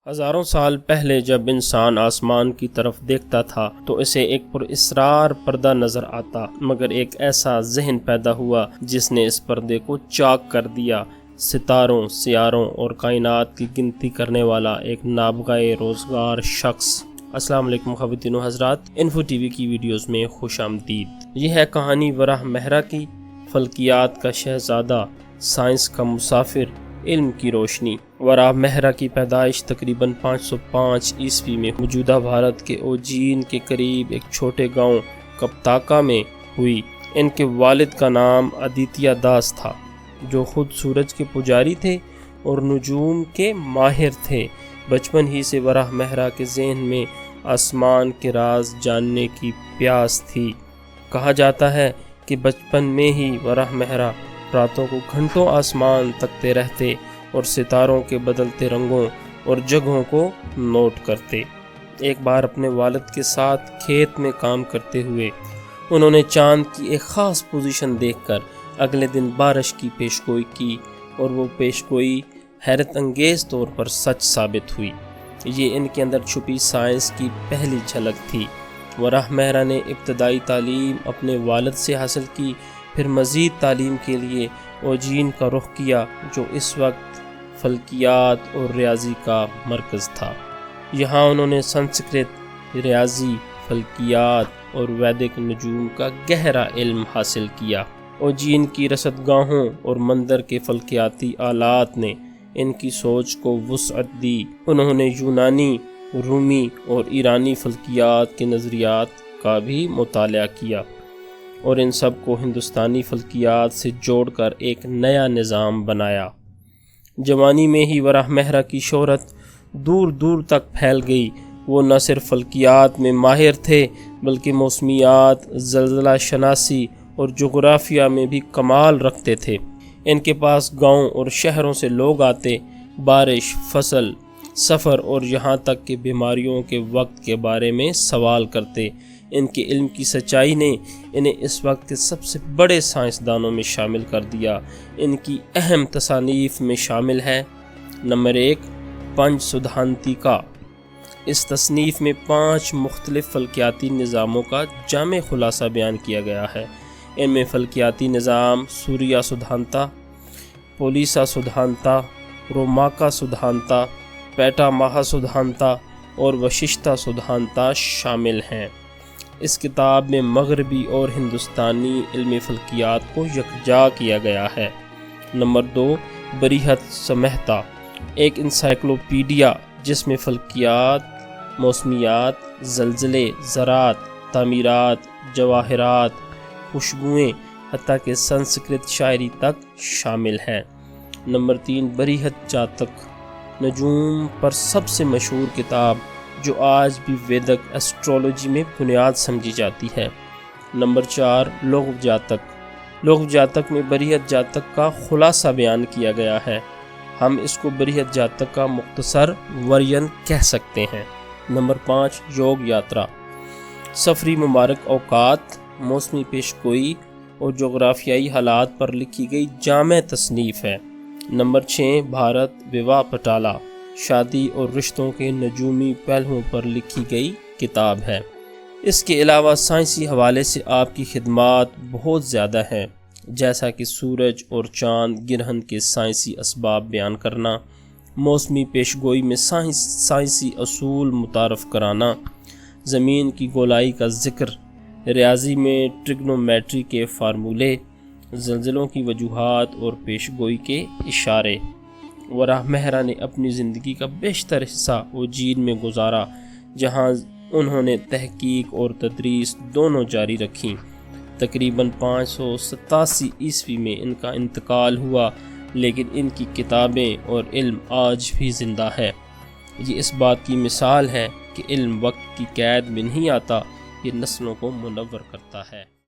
ہزاروں سال پہلے جب انسان آسمان کی طرف دیکھتا تھا تو اسے ایک پراسرار پردہ نظر آتا، مگر ایک ایسا ذہن پیدا ہوا جس نے اس پردے کو چاک کر دیا۔ ستاروں، سیاروں اور کائنات کی گنتی کرنے والا ایک نابغہ روزگار شخص۔ السلام علیکم خواتین و حضرات، انفو ٹی وی کی ویڈیوز میں خوش آمدید۔ یہ ہے کہانی وراہ مہرا کی، فلکیات کا شہزادہ، سائنس کا مسافر، علم کی روشنی۔ وراہ مہرا کی پیدائش تقریباً 505 عیسوی میں موجودہ بھارت کے اوجین کے قریب ایک چھوٹے گاؤں کپتاکا میں ہوئی۔ ان کے والد کا نام آدتیہ داس تھا، جو خود سورج کے پجاری تھے اور نجوم کے ماہر تھے۔ بچپن ہی سے وراہ مہرا کے ذہن میں آسمان کے راز جاننے کی پیاس تھی۔ کہا جاتا ہے کہ بچپن میں ہی وراہ مہرا راتوں کو گھنٹوں آسمان تکتے رہتے اور ستاروں کے بدلتے رنگوں اور جگہوں کو نوٹ کرتے۔ ایک بار اپنے والد کے ساتھ کھیت میں کام کرتے ہوئے انہوں نے چاند کی ایک خاص پوزیشن دیکھ کر اگلے دن بارش کی پیشگوئی کی، اور وہ پیشگوئی حیرت انگیز طور پر سچ ثابت ہوئی۔ یہ ان کے اندر چھپی سائنس کی پہلی جھلک تھی۔ وراہ مہرا نے ابتدائی تعلیم اپنے والد سے حاصل کی، پھر مزید تعلیم کے لیے اوجین کا رخ کیا، جو اس وقت فلکیات اور ریاضی کا مرکز تھا۔ یہاں انہوں نے سنسکرت، ریاضی، فلکیات اور ویدک نجوم کا گہرا علم حاصل کیا۔ اوجین کی رصد گاہوں اور مندر کے فلکیاتی آلات نے ان کی سوچ کو وسعت دی۔ انہوں نے یونانی، رومی اور ایرانی فلکیات کے نظریات کا بھی مطالعہ کیا، اور ان سب کو ہندوستانی فلکیات سے جوڑ کر ایک نیا نظام بنایا۔ جوانی میں ہی وراہ مہرا کی شہرت دور دور تک پھیل گئی۔ وہ نہ صرف فلکیات میں ماہر تھے بلکہ موسمیات، زلزلہ شناسی اور جغرافیہ میں بھی کمال رکھتے تھے۔ ان کے پاس گاؤں اور شہروں سے لوگ آتے، بارش، فصل، سفر اور یہاں تک کہ بیماریوں کے وقت کے بارے میں سوال کرتے۔ ان کے علم کی سچائی نے انہیں اس وقت کے سب سے بڑے سائنسدانوں میں شامل کر دیا۔ ان کی اہم تصانیف میں شامل ہے: نمبر 1، پنچ سدھانتیکا۔ اس تصنیف میں 5 مختلف فلکیاتی نظاموں کا جامع خلاصہ بیان کیا گیا ہے۔ ان میں فلکیاتی نظام سوریہ سدھانتا، پولیسا سدھانتا، روماکا سدھانتا، پیٹا ماہا سدھانتا اور وششتا سدھانتا شامل ہیں۔ اس کتاب میں مغربی اور ہندوستانی علمی فلکیات کو یکجا کیا گیا ہے۔ نمبر 2، بریہت سمہتا، ایک انسائکلوپیڈیا جس میں فلکیات، موسمیات، زلزلے، زراعت، تعمیرات، جواہرات، خوشبوئیں، حتیٰ کہ سنسکرت شاعری تک شامل ہے۔ نمبر 3، بریہت جاتک، نجوم پر سب سے مشہور کتاب جو آج بھی ویدک ایسٹرولوجی میں بنیاد سمجھی جاتی ہے۔ نمبر 4، لوگ جاتک۔ لوگ جاتک میں بریہت جاتک کا خلاصہ بیان کیا گیا ہے۔ ہم اس کو بریہت جاتک کا مختصر ورژن کہہ سکتے ہیں۔ نمبر 5، یوگ یاترا، سفری مبارک اوقات، موسمی پیشگوئی اور جغرافیائی حالات پر لکھی گئی جامع تصنیف ہے۔ نمبر 6، بھارت وواہ پٹالا، شادی اور رشتوں کے نجومی پہلوؤں پر لکھی گئی کتاب ہے۔ اس کے علاوہ سائنسی حوالے سے آپ کی خدمات بہت زیادہ ہیں، جیسا کہ سورج اور چاند گرہن کے سائنسی اسباب بیان کرنا، موسمی پیشگوئی میں سائنسی اصول متعارف کرانا، زمین کی گولائی کا ذکر، ریاضی میں ٹریگنومیٹری کے فارمولے، زلزلوں کی وجوہات اور پیشگوئی کے اشارے۔ وراہ مہرا نے اپنی زندگی کا بیشتر حصہ اوجین میں گزارا، جہاں انہوں نے تحقیق اور تدریس دونوں جاری رکھیں۔ تقریباً 587 عیسوی میں ان کا انتقال ہوا، لیکن ان کی کتابیں اور علم آج بھی زندہ ہے۔ یہ اس بات کی مثال ہے کہ علم وقت کی قید میں نہیں آتا، یہ نسلوں کو منور کرتا ہے۔